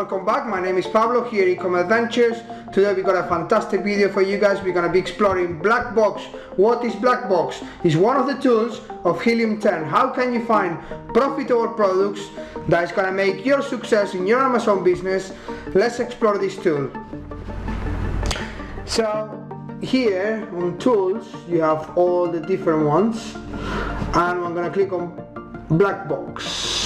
welcome back. My name is Pablo here at Ecom Adventures. Today we got a fantastic video for you guys. We're going to be exploring Blackbox. What is Blackbox? It's one of the tools of Helium 10. How can you find profitable products that is going to make your success in your Amazon business? Let's explore this tool. So here on tools you have all the different ones, and I'm going to click on Blackbox.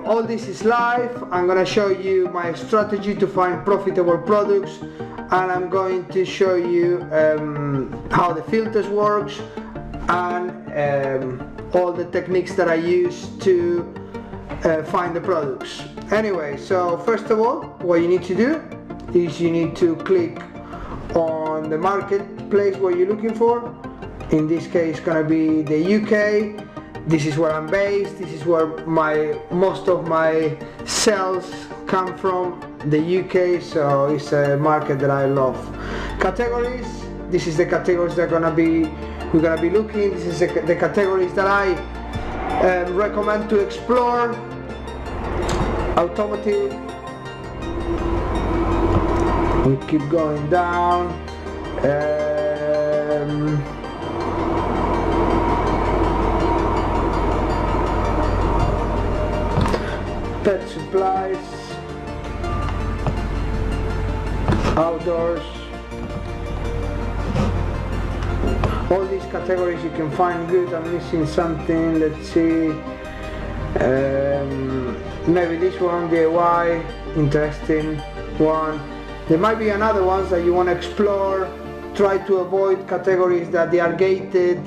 All this is live. I'm going to show you my strategy to find profitable products, and I'm going to show you how the filters works and all the techniques that I use to find the products. Anyway, so first of all, what you need to do is you need to click on the marketplace where you're looking for. In this case, it's going to be the UK. This is where I'm based. This is where most of my sales come from, the UK, so it's a market that I love. Categories, this is the categories that we're gonna be looking. This is the categories that I recommend to explore. Automotive, we keep going down. Pet supplies, outdoors, all these categories you can find good. I'm missing something, let's see, maybe this one, DIY, interesting one. There might be another ones that you want to explore. Try to avoid categories that they are gated,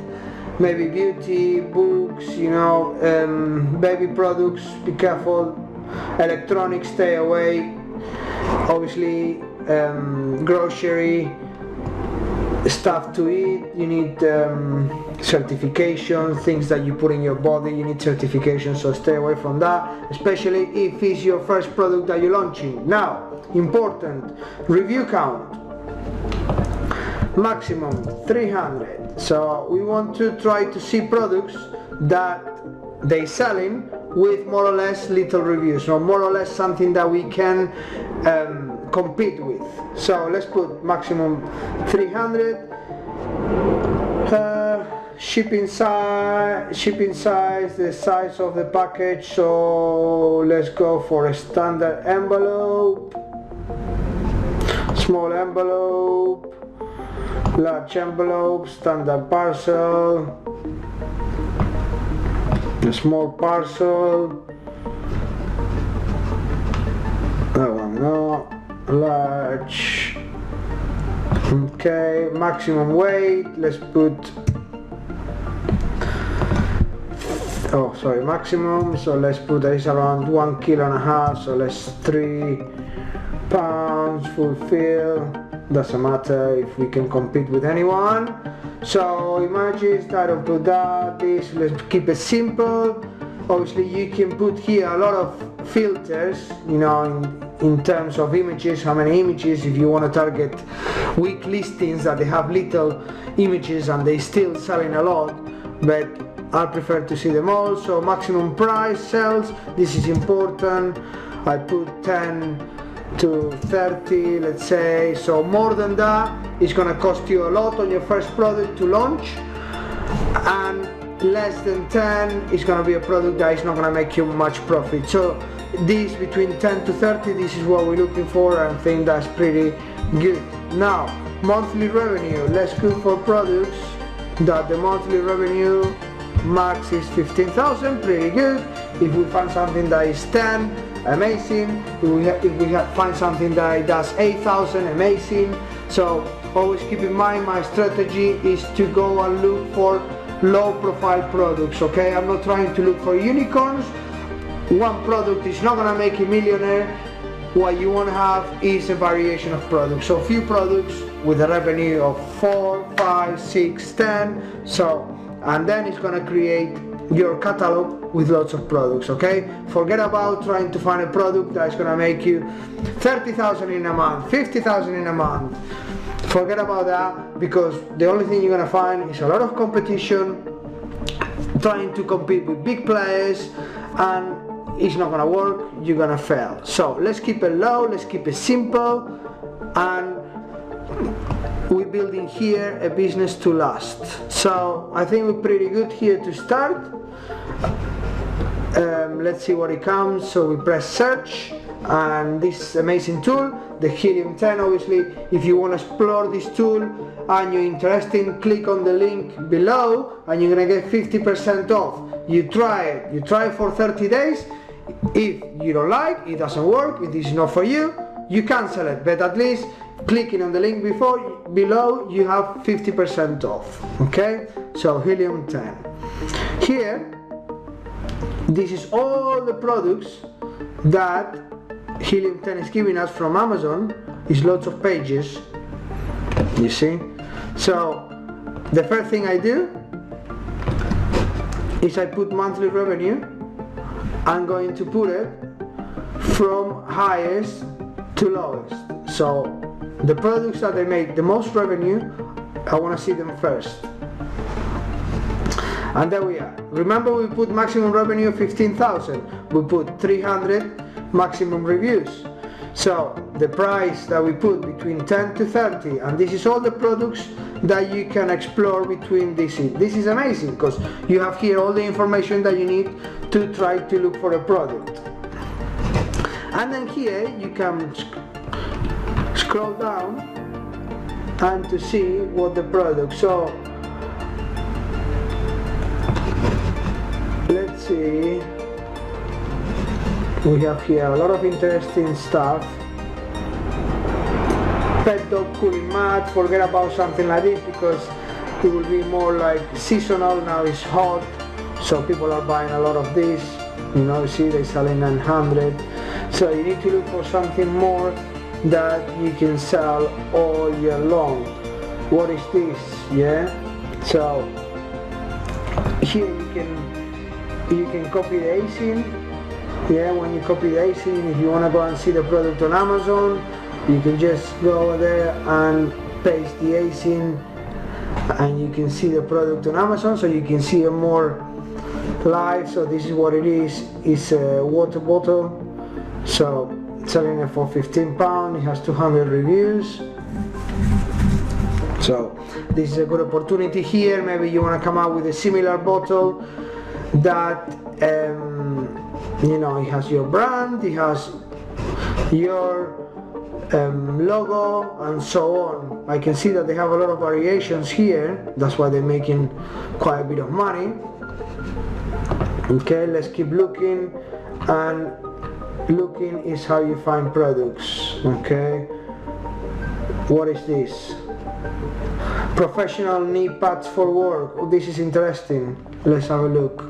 maybe beauty, books, baby products, be careful. Electronics, stay away. Obviously, grocery, stuff to eat, you need certification, things that you put in your body, you need certification, so stay away from that, especially if it's your first product that you're launching. Now, important, review count, maximum 300. So we want to try to see products that they selling with more or less little reviews, or more or less something that we can compete with. So let's put maximum 300. Shipping size, the size of the package, so let's go for a standard envelope, small envelope, large envelope, standard parcel, a small parcel, that one no, large, okay, maximum weight, let's put, maximum, so let's put that is around 1.5 kilos, so let's 3 pounds, fulfill, doesn't matter if we can compete with anyone. So images, I don't put that, this, let's keep it simple. Obviously you can put here a lot of filters, in terms of images, how many images, if you want to target weak listings that they have little images and they still selling a lot, but I prefer to see them all. So maximum price, sales, this is important. I put 10 to 30, let's say. So more than that, it's gonna cost you a lot on your first product to launch, and less than 10 is gonna be a product that is not gonna make you much profit. So this between 10 to 30, this is what we're looking for, and I think that's pretty good. Now, monthly revenue, let's go for products that the monthly revenue max is 15,000, pretty good. If we find something that is 10, amazing. If we find something that does 8,000, amazing. So always keep in mind, my strategy is to go and look for low profile products, okay? I'm not trying to look for unicorns. One product is not gonna make you a millionaire. What you want to have is a variation of products, so a few products with a revenue of 4, 5, 6, 10, so, and then it's gonna create your catalog with lots of products, okay? Forget about trying to find a product that is gonna make you 30,000 in a month, 50,000 in a month. Forget about that, because the only thing you're gonna find is a lot of competition, trying to compete with big players, and it's not gonna work, you're gonna fail. So let's keep it low, let's keep it simple, and we're building here a business to last. So I think we're pretty good here to start. Let's see what it comes. So we press search, and this amazing tool, the Helium 10. Obviously, if you want to explore this tool and you're interested, click on the link below and you're gonna get 50% off. You try it for 30 days. If you don't like it, doesn't work, it is not for you, you cancel it, but at least clicking on the link below you have 50% off. Okay, so Helium 10 here. This is all the products that Helium 10 is giving us from Amazon. It's lots of pages, you see. So the first thing I do is I put monthly revenue. I'm going to put it from highest to lowest. So the products that they make the most revenue, I want to see them first. And there we are. Remember, we put maximum revenue of 15,000. We put 300 maximum reviews. So the price that we put between 10 to 30, and this is all the products that you can explore between this. This is amazing because you have here all the information that you need to try to look for a product. And then here you can scroll down and to see what the product. So let's see, we have here a lot of interesting stuff. Pet dog cooling mat, forget about something like this because it will be more like seasonal. Now it's hot, so people are buying a lot of this. You know, see they're selling 900. So you need to look for something more that you can sell all year long. What is this? Yeah, so here you can copy the ASIN. Yeah, when you copy the ASIN, if you want to go and see the product on Amazon, you can just go over there and paste the ASIN and you can see the product on Amazon, so you can see it more live. So this is what it is. It's a water bottle, so selling it for £15. It has 200 reviews. So this is a good opportunity here. Maybe you want to come out with a similar bottle that you know, it has your brand, it has your logo and so on. I can see that they have a lot of variations here. That's why they're making quite a bit of money. Okay, let's keep looking, and looking is how you find products. Okay, what is this? Professional knee pads for work. Oh, this is interesting. Let's have a look.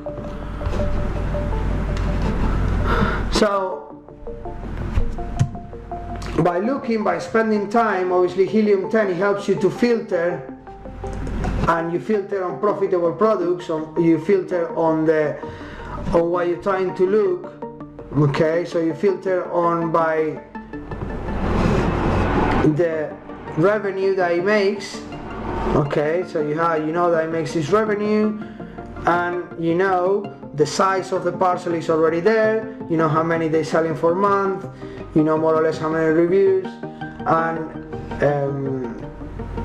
So by spending time, obviously Helium 10 helps you to filter, and you filter on profitable products, you filter on what you're trying to look. Okay, so you filter on by the revenue that it makes. Okay, so you know that it makes this revenue, and you know the size of the parcel is already there, you know how many they're selling for a month, you know more or less how many reviews, and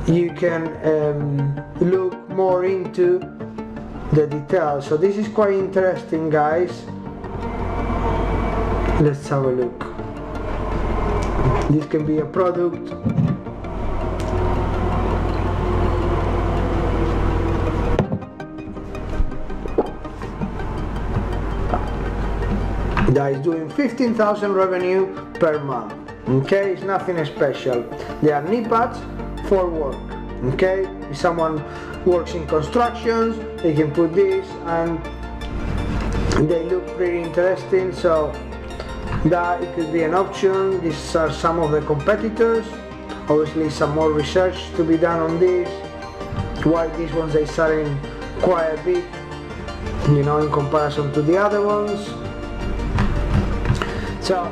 you can look more into the details. So this is quite interesting, guys. Let's have a look. This can be a product. That is doing 15,000 revenue per month. Okay, it's nothing special. They are knee pads for work. Okay, if someone works in constructions, they can put this and they look pretty interesting. So that it could be an option. These are some of the competitors. Obviously some more research to be done on this. Why these ones are selling quite a bit, you know, in comparison to the other ones. So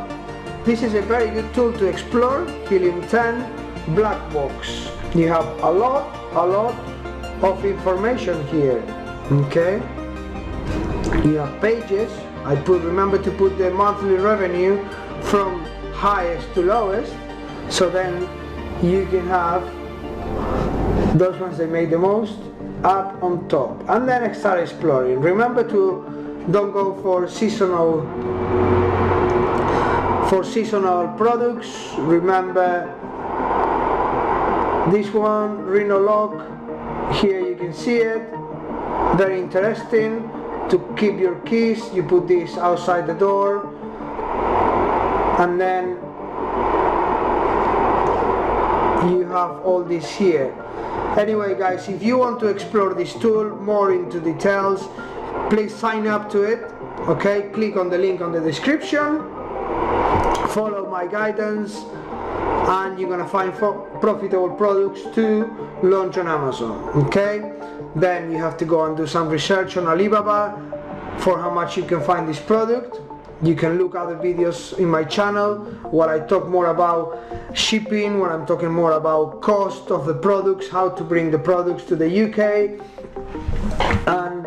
this is a very good tool to explore. Helium 10 black box. You have a lot of information here. Okay, you have pages remember to put the monthly revenue from highest to lowest, so then you can have those ones that make the most up on top, and then start exploring. Remember to don't go for seasonal products. Remember this one, Rhino lock, here you can see it, very interesting. To keep your keys, you put this outside the door, and then you have all this here. Anyway guys, if you want to explore this tool more into details, please sign up to it, okay? Click on the link on the description, follow my guidance, and you're gonna find profitable products to launch on Amazon, okay? Then you have to go and do some research on Alibaba for how much you can find this product. You can look other videos in my channel where I talk more about shipping, where I'm talking more about cost of the products, how to bring the products to the UK, and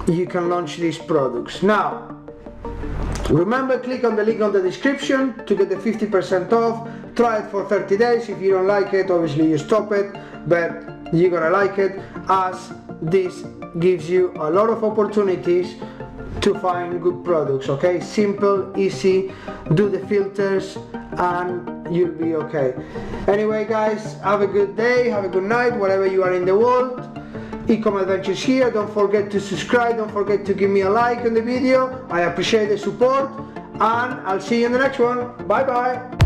you can launch these products. Now remember, click on the link on the description to get the 50% off. Try it for 30 days. If you don't like it, obviously you stop it, but you're gonna like it, as this gives you a lot of opportunities to find good products, okay? Simple, easy, do the filters and you'll be okay. Anyway guys, have a good day, have a good night, wherever you are in the world. Ecom Adventures here. Don't forget to subscribe, don't forget to give me a like on the video. I appreciate the support, and I'll see you in the next one. Bye bye.